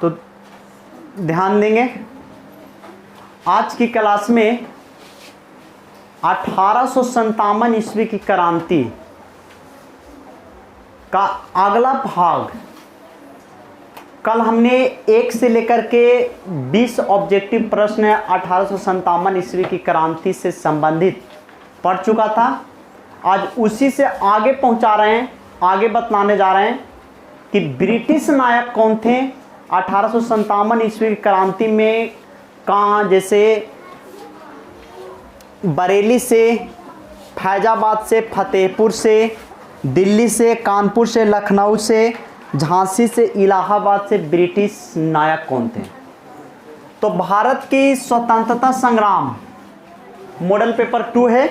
तो ध्यान देंगे आज की क्लास में 1857 ईस्वी की क्रांति का अगला भाग। कल हमने 1 से लेकर के 20 ऑब्जेक्टिव प्रश्न 1857 ईस्वी की क्रांति से संबंधित पढ़ चुका था। आज उसी से आगे पहुंचा रहे हैं, आगे बतलाने जा रहे हैं कि ब्रिटिश नायक कौन थे 1857 ईस्वी की क्रांति में। कहाँ, जैसे बरेली से, फैजाबाद से, फतेहपुर से, दिल्ली से, कानपुर से, लखनऊ से, झांसी से, इलाहाबाद से ब्रिटिश नायक कौन थे। तो भारत की स्वतंत्रता संग्राम मॉडल पेपर 2 है।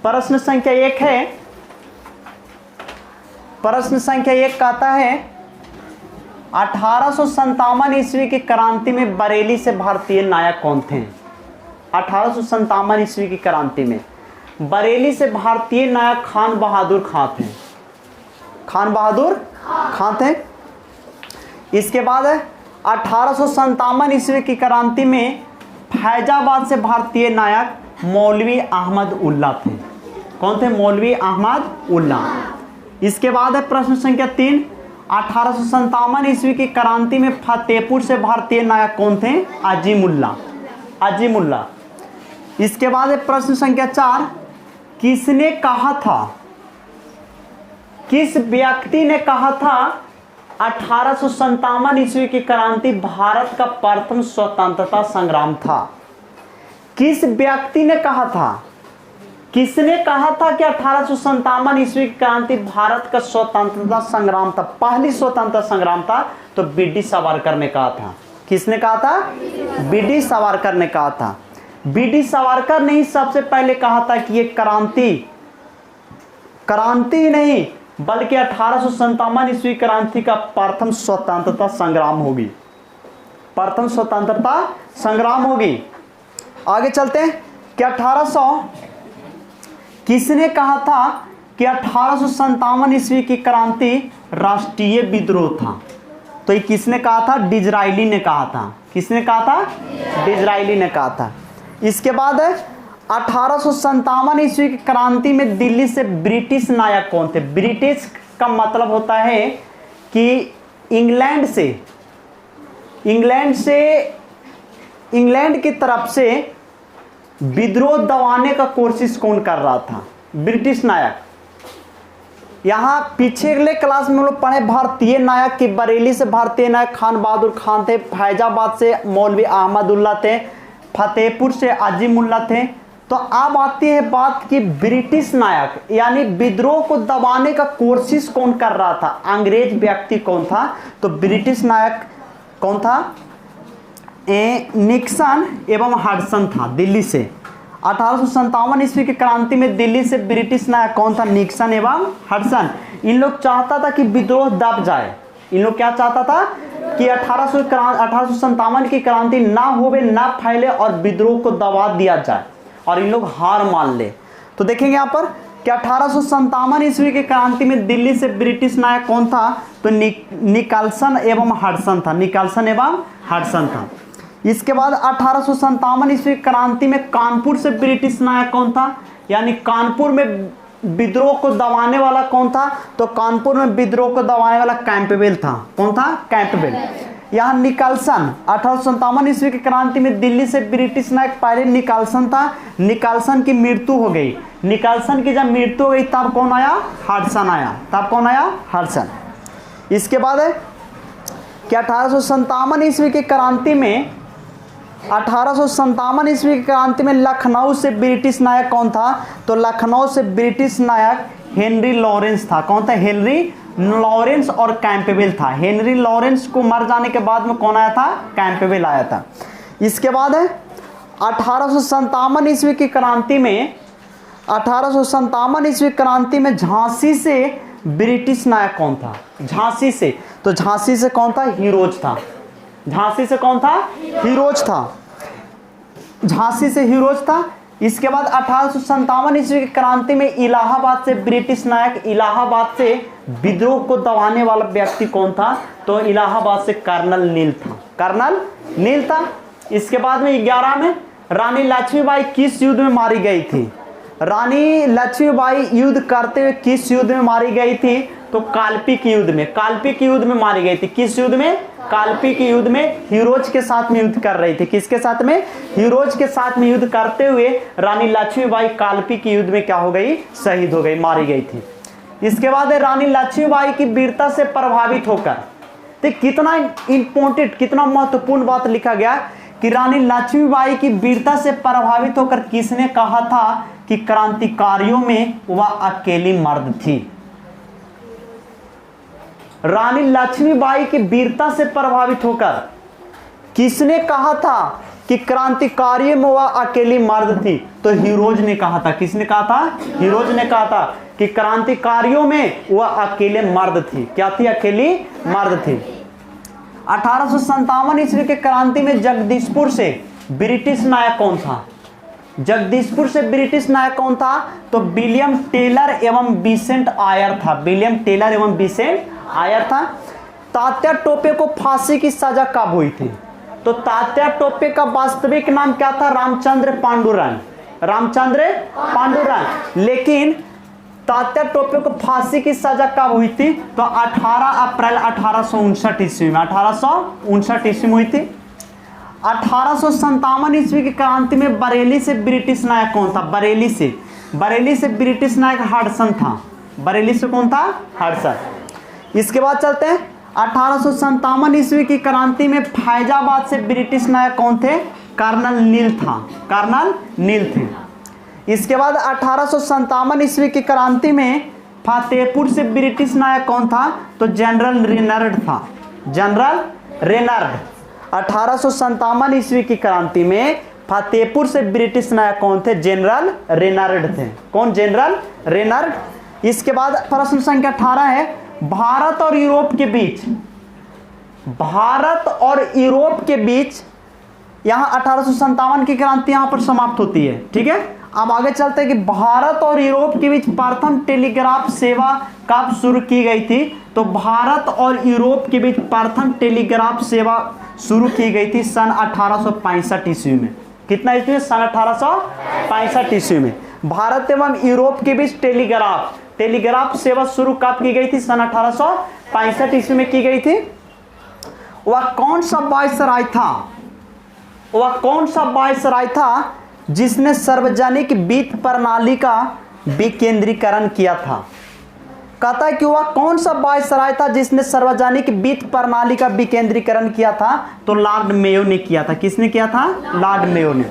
प्रश्न संख्या 1 है। प्रश्न संख्या 1 कहता है 1857 ईस्वी की क्रांति में बरेली से भारतीय नायक कौन थे। 1857 ईस्वी की क्रांति में बरेली से भारतीय नायक खान बहादुर खां थे। खान बहादुर खां थे। इसके बाद 1857 ईस्वी की क्रांति में फैजाबाद से भारतीय नायक मौलवी अहमद उल्ला थे। कौन थे? मौलवी अहमद उल्ला। इसके बाद है प्रश्न संख्या 3। 1857 ईस्वी की क्रांति में फतेहपुर से भारतीय नायक कौन थे? अजीमुल्ला। अजीमुल्ला। इसके बाद है प्रश्न संख्या 4। किसने कहा था, किस व्यक्ति ने कहा था 1857 ईस्वी की क्रांति भारत का प्रथम स्वतंत्रता संग्राम था। किस व्यक्ति ने कहा था, किसने कहा था कि 1857 ईस्वी की क्रांति भारत का स्वतंत्रता संग्राम था, पहली स्वतंत्रता संग्राम था? तो बीडी सावरकर ने कहा था। किसने कहा था? बीडी सावरकर ने कहा था। बीडी सावरकर ने ही सबसे पहले कहा था कि ये क्रांति ही नहीं बल्कि 1857 ईस्वी क्रांति का प्रथम स्वतंत्रता संग्राम होगी, प्रथम स्वतंत्रता संग्राम होगी। आगे चलते हैं कि 1800 किसने कहा था कि 1857 ईस्वी की क्रांति राष्ट्रीय विद्रोह था। तो ये किसने कहा था? डिज़रायली ने कहा था। किसने कहा था? डिज़रायली ने कहा था। इसके बाद है 1857 ईस्वी की क्रांति में दिल्ली से ब्रिटिश नायक कौन थे। ब्रिटिश का मतलब होता है कि इंग्लैंड की तरफ से विद्रोह दबाने का कोशिश कौन कर रहा था? ब्रिटिश नायक। यहाँ पिछले क्लास में हम लोग पढ़े भारतीय नायक की बरेली से भारतीय नायक खान बहादुर खान थे, फैजाबाद से मौलवी अहमद उल्ला थे, फतेहपुर से अजीमुल्ला थे। तो अब आती है बात कि ब्रिटिश नायक यानी विद्रोह को दबाने का कोशिश कौन कर रहा था, अंग्रेज व्यक्ति कौन था? तो ब्रिटिश नायक कौन था? निक्सन एवं हडसन था दिल्ली से। 1857 ईस्वी की क्रांति में दिल्ली से ब्रिटिश नायक कौन था? निक्सन एवं हडसन। इन लोग चाहता था कि विद्रोह दब जाए। इन लोग क्या चाहता था कि 1857 की क्रांति ना होवे, ना फैले और विद्रोह को दबा दिया जाए और इन लोग हार मान ले। तो देखेंगे यहाँ पर कि 1857 ईस्वी की क्रांति में दिल्ली से ब्रिटिश नायक कौन था? तो निकल्सन एवं हडसन था। निकल्सन एवं हडसन था। इसके बाद 1857 ईस्वी की क्रांति में कानपुर से ब्रिटिश नायक कौन था? यानी कानपुर में विद्रोह को दबाने वाला कौन था? तो कानपुर में विद्रोह को दबाने वाला कैंपबेल था। कौन था? कैंपबेल। यहाँ निकल्सन 1857 ईस्वी की क्रांति में दिल्ली से ब्रिटिश नायक पहले निकल्सन था। निकल्सन की मृत्यु हो गई। निकल्सन की जब मृत्यु हो गई तब कौन आया? हडसन आया। तब कौन आया? हडसन। इसके बाद है कि 1857 ईस्वी की क्रांति में 1857 ईस्वी की क्रांति में लखनऊ से ब्रिटिश नायक कौन था? तो लखनऊ से ब्रिटिश नायक हेनरी लॉरेंस था। कौन था? हेनरी लॉरेंस और कैंपबेल था। हेनरी लॉरेंस को मर जाने के बाद में कौन आया था? कैंपबेल आया था। इसके बाद है 1857 ईस्वी की क्रांति में 1857 ईस्वी क्रांति में झांसी से ब्रिटिश नायक कौन था? झांसी से। तो झांसी से कौन था? हीरोज था। झांसी से कौन था? हीरोज था। झांसी से हीरोज था। इसके बाद 1857 ईस्वी की क्रांति में इलाहाबाद से ब्रिटिश नायक, इलाहाबाद से विद्रोह को दबाने वाला व्यक्ति कौन था? तो इलाहाबाद से कर्नल नील था, कर्नल नील था। इसके बाद में 11 में रानी लक्ष्मीबाई किस युद्ध में मारी गई थी? रानी लक्ष्मीबाई युद्ध करते हुए किस युद्ध में मारी गई थी? तो काल्पिक युद्ध में, काल्पिक युद्ध में मारी गई थी। किस युद्ध में? काल्पिक युद्ध में हीरोज के साथ में युद्ध कर रही थी। किसके साथ में? हीरोज के साथ में युद्ध करते हुए रानी लक्ष्मीबाई काल्पिक युद्ध में क्या हो गई? शहीद हो गई, मारी गई थी। इसके बाद रानी लक्ष्मीबाई की वीरता से प्रभावित होकर, तो कितना इंपॉर्टेंट, कितना महत्वपूर्ण बात लिखा गया कि रानी लक्ष्मीबाई की वीरता से प्रभावित होकर किसने कहा था कि क्रांतिकारियों में वह अकेली मर्द थी? रानी लक्ष्मीबाई की वीरता से प्रभावित होकर किसने कहा था कि क्रांतिकारियों में वह अकेली मर्द थी? तो हीरोज ने कहा था। किसने कहा था? हीरोज ने कहा था कि क्रांतिकारियों में वह अकेले मर्द थी। क्या थी? अकेली मर्द थी। 1857 ईस्वी के क्रांति में जगदीशपुर से ब्रिटिश नायक कौन था? जगदीशपुर से ब्रिटिश नायक कौन था? तो विलियम टेलर एवं बिसेंट आयर था। विलियम टेलर एवं बिसेंट आयर था। तात्या टोपे को फांसी की सजा कब हुई थी? तो तात्या टोपे का वास्तविक नाम क्या था? रामचंद्र पांडुरंग, रामचंद्र पांडुरंग। लेकिन तात्या टोपे को फांसी की सजा कब हुई थी? तो 18 अप्रैल 1859 ईस्वी में, 1859 ईस्वी में हुई थी। 1857 ईस्वी की क्रांति में बरेली से ब्रिटिश नायक कौन था? बरेली से ब्रिटिश नायक हडसन था। बरेली से कौन था? हडसन। इसके बाद चलते हैं 1857 ईस्वी की क्रांति में फैजाबाद से ब्रिटिश नायक कौन थे? कर्नल नील था, कर्नल नील थे। इसके बाद 1857 ईस्वी की क्रांति में फतेहपुर से ब्रिटिश नायक कौन था? तो जनरल रेनार्ड था, जनरल रेनार्ड। 1857 ईस्वी की क्रांति में फतेहपुर से ब्रिटिश नायक कौन थे? जनरल रेनार्ड थे। कौन? General Renard. इसके बाद प्रश्न संख्या 18 है, भारत और यूरोप के बीच, भारत और यूरोप के बीच, यहां 1857 की क्रांति यहां पर समाप्त होती है। ठीक है, अब आगे चलते हैं कि भारत और यूरोप के बीच प्रथम टेलीग्राफ सेवा कब शुरू की गई थी? तो भारत और यूरोप के बीच प्रथम टेलीग्राफ सेवा शुरू की गई थी सन 1865 ईस्वी में। कितना ईस्वी में? सन 1865 ईस्वी में भारत एवं यूरोप के बीच टेलीग्राफ सेवा शुरू कब की गई थी? सन 1865 ईस्वी में की गई थी। वह कौन सा वायसराय था? वह कौन सा वायसराय था जिसने सार्वजनिक वित्त प्रणाली का विकेंद्रीकरण किया था? कहता है कि वह कौन सा वायसराय था जिसने सार्वजनिक वित्त प्रणाली का विकेंद्रीकरण किया था? तो लॉर्ड मेयो ने किया था। किसने किया था? लॉर्ड मेयो ने।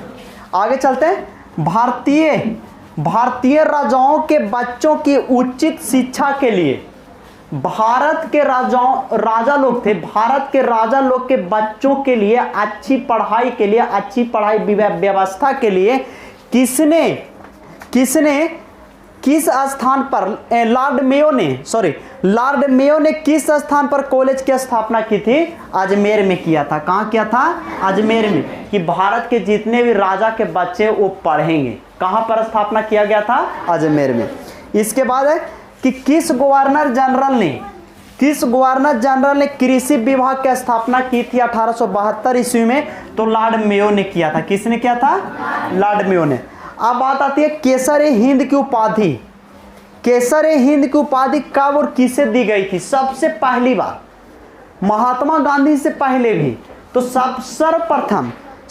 आगे चलते हैं, भारतीय राजाओं के बच्चों की उचित शिक्षा के लिए, भारत के राजा लोग थे, भारत के राजा लोग के बच्चों के लिए अच्छी पढ़ाई के लिए, अच्छी पढ़ाई व्यवस्था के लिए किसने किस स्थान पर लॉर्ड मेयो ने किस स्थान पर कॉलेज की स्थापना की थी? अजमेर में किया था। कहाँ किया था? अजमेर में, कि भारत के जितने भी राजा के बच्चे वो पढ़ेंगे। कहाँ पर स्थापना किया गया था? अजमेर में। इसके बाद है कि किस गवर्नर जनरल ने कृषि विभाग की स्थापना की थी 1872 ईस्वी में? तो लॉर्ड मेयो ने किया था। किसने किया था? लॉर्ड मेयो ने। अब बात आती है केसर-ए-हिंद की उपाधि। केसर-ए-हिंद की उपाधि कब और किसे दी गई थी? सबसे पहली बार महात्मा गांधी से पहले भी, तो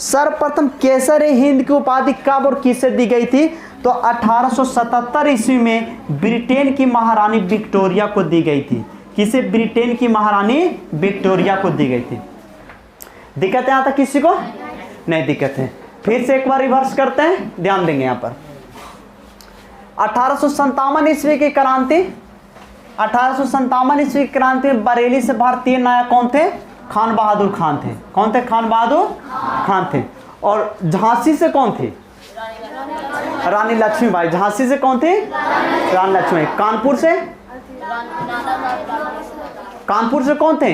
सर्वप्रथम केसर-ए-हिंद की उपाधि कब और किसे दी गई थी? तो 1877 ईस्वी में ब्रिटेन की महारानी विक्टोरिया को दी गई थी। किसे? ब्रिटेन की महारानी विक्टोरिया को दी गई थी। दिक्कत है यहाँ तक किसी को? नहीं दिक्कत है। फिर से एक बार रिवर्स करते हैं, ध्यान देंगे यहाँ पर। 1857 ईस्वी की क्रांति, 1857 ईस्वी की क्रांति में बरेली से भारतीय नायक कौन थे? खान बहादुर खान थे। कौन थे? खान बहादुर खान थे। और झांसी से कौन थे? रानी लक्ष्मीबाई। झांसी से कौन थे? रानी लक्ष्मीबाई। कानपुर से कौन थे?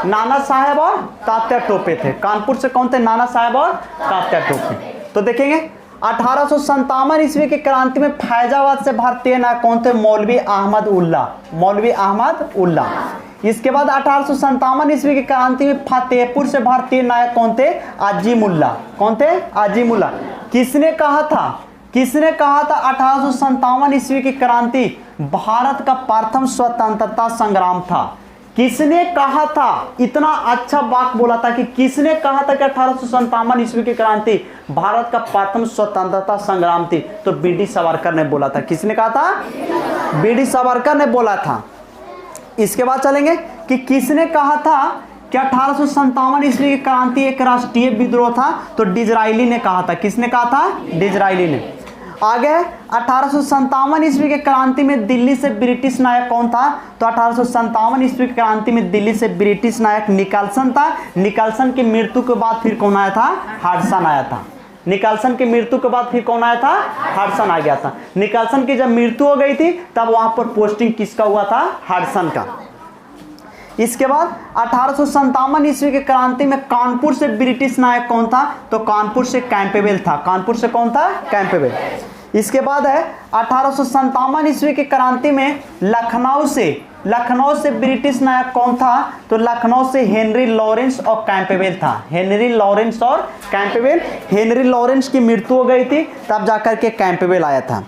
नाना साहेब और तात्या टोपे थे। कानपुर से कौन थे? नाना साहेब और तात्या टोपे। तो देखेंगे 1857 ईस्वी की क्रांति में फैजाबाद से भारतीय नायक कौन थे? मौलवी अहमद उल्ला, मौलवी अहमद उल्ला। इसके बाद 1857 ईस्वी की क्रांति में फतेहपुर से भारतीय नायक कौन थे? आजिमुल्ला। कौन थे? आजिमुल्ला। किसने कहा था? किसने कहा था 1857 ईस्वी की क्रांति भारत का प्रथम स्वतंत्रता संग्राम था? किसने कहा था? इतना अच्छा वाक्य बोला था कि किसने कहा था कि 1857 ईस्वी की क्रांति भारत का प्रथम स्वतंत्रता संग्राम थी? तो बी.डी. सावरकर ने बोला था। किसने कहा था? बी.डी. सावरकर ने बोला था। इसके बाद चलेंगे कि किसने कहा था कि 1857 ईस्वी की क्रांति एक राष्ट्रीय विद्रोह था? तो डिजरायली ने कहा था। किसने कहा था? डिजरायली ने। आगे 1857 ईस्वी के क्रांति में दिल्ली से ब्रिटिश नायक कौन था? तो 1857 ईस्वी की क्रांति में दिल्ली से ब्रिटिश नायक निकलसन था। निकलसन की मृत्यु के बाद फिर कौन आया था? हडसन आया था। निकलसन की मृत्यु के बाद फिर कौन आया था? हडसन आ गया था। निकलसन की जब मृत्यु हो गई थी तब वहां पर पोस्टिंग किसका हुआ था? हडसन का। इसके बाद 1857 ईस्वी की क्रांति में कानपुर से ब्रिटिश नायक कौन था? तो कानपुर से कैंपबेल था। कानपुर से कौन था? कैंपबेल। इसके बाद है 1857 ईस्वी की क्रांति में लखनऊ से ब्रिटिश नायक कौन था? तो लखनऊ से हेनरी लॉरेंस और कैंपबेल था। हेनरी लॉरेंस और कैंपबेल। हेनरी लॉरेंस की मृत्यु हो गई थी तब जाकर के कैंपबेल आया था।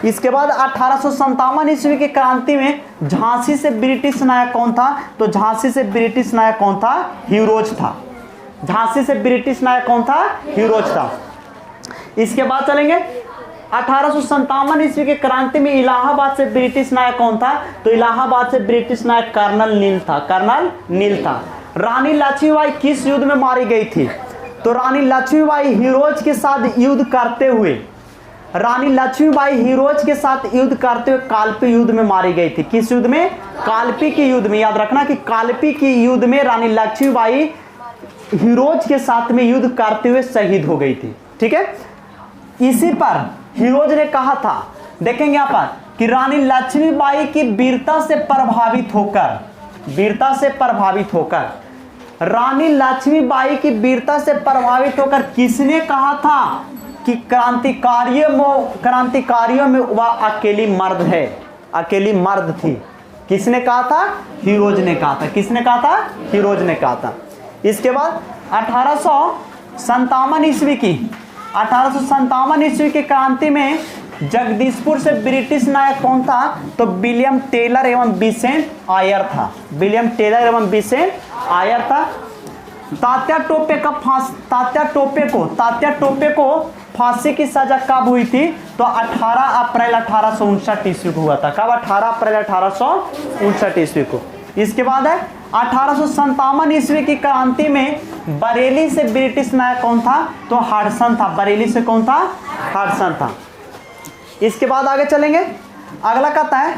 इसके बाद 1857 ईस्वी की क्रांति में झांसी से ब्रिटिश नायक कौन था? तो झांसी से ब्रिटिश नायक कौन था? हीरोज था। झांसी से ब्रिटिश नायक कौन था? हीरोज था। इसके बाद चलेंगे 1857 ईस्वी की क्रांति में इलाहाबाद से ब्रिटिश नायक कौन था? तो इलाहाबाद से ब्रिटिश नायक कर्नल नील था। कर्नल नील था। रानी लक्ष्मीबाई किस युद्ध में मारी गई थी? तो रानी लक्ष्मीबाई हीरोज के साथ युद्ध करते हुए, रानी लक्ष्मीबाई हीरोज के साथ युद्ध करते हुए कालपी युद्ध में मारी गई थी। किस युद्ध में? कालपी के युद्ध में। याद रखना कि कालपी के युद्ध में रानी लक्ष्मीबाई हीरोज के साथ में युद्ध करते हुए शहीद हो गई थी। ठीक है। इसी पर हीरोज ने कहा था, देखेंगे यहाँ पर कि रानी लक्ष्मीबाई की वीरता से प्रभावित होकर रानी लक्ष्मीबाई की वीरता से प्रभावित होकर किसने कहा था कि क्रांतिकारियों में वह अकेली मर्द है, अकेली मर्द थी? किसने कहा था? हीरोज ने कहा था। किसने कहा था? हीरोज ने कहा था। इसके बाद 1857 ईस्वी की क्रांति में जगदीशपुर से ब्रिटिश नायक कौन था? तो विलियम टेलर एवं विसेंट आयर था। विलियम टेलर एवं विसेंट आयर था। तात्या टोपे को फांसी की सजा कब हुई थी? तो 18 अप्रैल 1859 ईस्वी को हुआ था। कब? 18 अप्रैल 1859 ईस्वी को। इसके बाद है 1857 ईस्वी की क्रांति में बरेली से ब्रिटिश नायक कौन था? तो हडसन था। बरेली से कौन था? हडसन था। इसके बाद आगे चलेंगे। अगला कहता है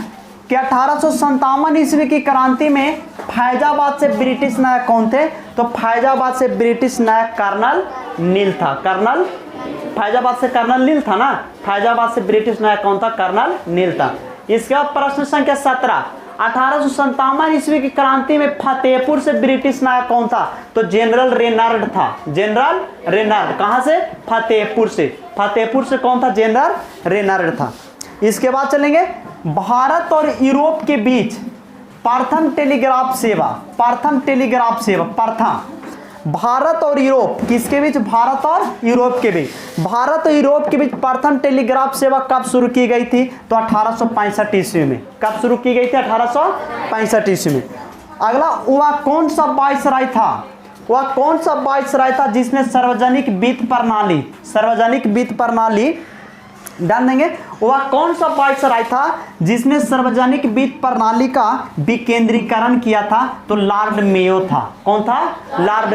कि 1857 ईस्वी की क्रांति में फैजाबाद से ब्रिटिश नायक कौन थे? तो फैजाबाद से ब्रिटिश नायक कर्नल नील था। फैजाबाद से कर्नल नील था ना। फैजाबाद से ब्रिटिश नायक कौन था? कर्नल नील था। इसके बाद प्रश्न संख्या 17, 1857 ईस्वी की क्रांति में फतेहपुर से ब्रिटिश नायक कौन था? तो जनरल रेनार्ड था। General Renard. कहां से? फतेहपुर से। फतेहपुर से कौन था? जनरल रेनार्ड था। इसके बाद चलेंगे भारत और यूरोप के बीच प्रथम टेलीग्राफ सेवा। भारत और यूरोप किसके बीच? भारत और यूरोप के बीच। भारत और यूरोप के बीच प्रथम टेलीग्राफ सेवा कब शुरू की गई थी? तो 1865 ईस्वी में। कब शुरू की गई थी? 1865 ईस्वी में। अगला, वह कौन सा वायसराय था जिसने सार्वजनिक वित्त प्रणाली डाल देंगे। वह कौन सा वायसराय था जिसने सार्वजनिक वित्त प्रणाली का विकेंद्रीकरण किया था? तो लॉर्ड मेयो था। कौन था? लॉर्ड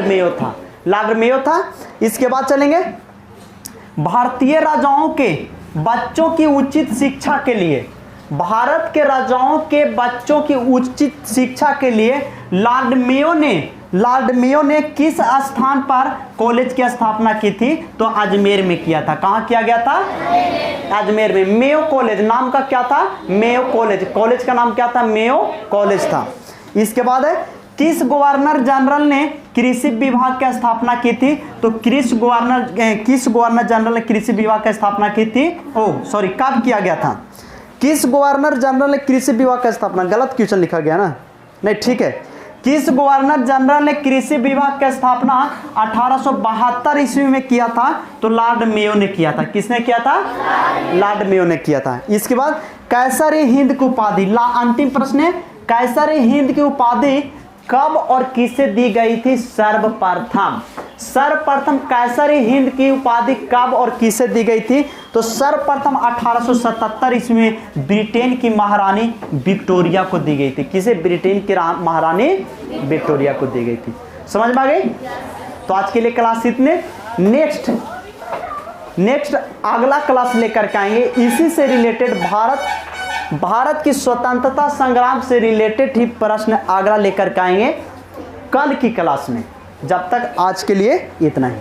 मेयो था। इसके बाद चलेंगे भारतीय राजाओं के बच्चों की उचित शिक्षा के लिए, भारत के राजाओं के बच्चों की उचित शिक्षा के लिए लॉर्ड मेयो ने किस स्थान पर कॉलेज की स्थापना की थी? तो अजमेर में किया था। कहाँ किया गया था? अजमेर में। मेयो कॉलेज नाम का क्या था? Mayo college. कॉलेज का नाम क्या था? मेयो कॉलेज था। इसके बाद है किस गवर्नर जनरल ने कृषि विभाग की स्थापना की थी? तो किस गवर्नर जनरल ने कृषि विभाग की स्थापना की थी? ओह सॉरी, कब किया गया था? किस गवर्नर जनरल ने कृषि विभाग की स्थापना, गलत क्वेश्चन लिखा गया ना, नहीं ठीक है। किस गवर्नर जनरल ने कृषि विभाग की स्थापना 1872 ईस्वी में किया था? तो लॉर्ड मेयो ने किया था। किसने किया था? लॉर्ड मेयो ने किया था। इसके बाद कैसर हिंद की उपाधि, अंतिम प्रश्न है, कैसर हिंद की उपाधि कब और किसे दी गई थी? सर्वप्रथम कैसर हिंद की उपाधि कब और किसे दी गई थी? तो सर्वप्रथम 1877 ईस्वी में ब्रिटेन की महारानी विक्टोरिया को दी गई थी। किसे? ब्रिटेन की महारानी विक्टोरिया को दी गई थी। समझ में आ गई? तो आज के लिए क्लास इतने। नेक्स्ट अगला क्लास लेकर के आएंगे इसी से रिलेटेड, भारत की स्वतंत्रता संग्राम से रिलेटेड ही प्रश्न अगला लेकर के आएंगे कल की क्लास में। जब तक आज के लिए इतना ही।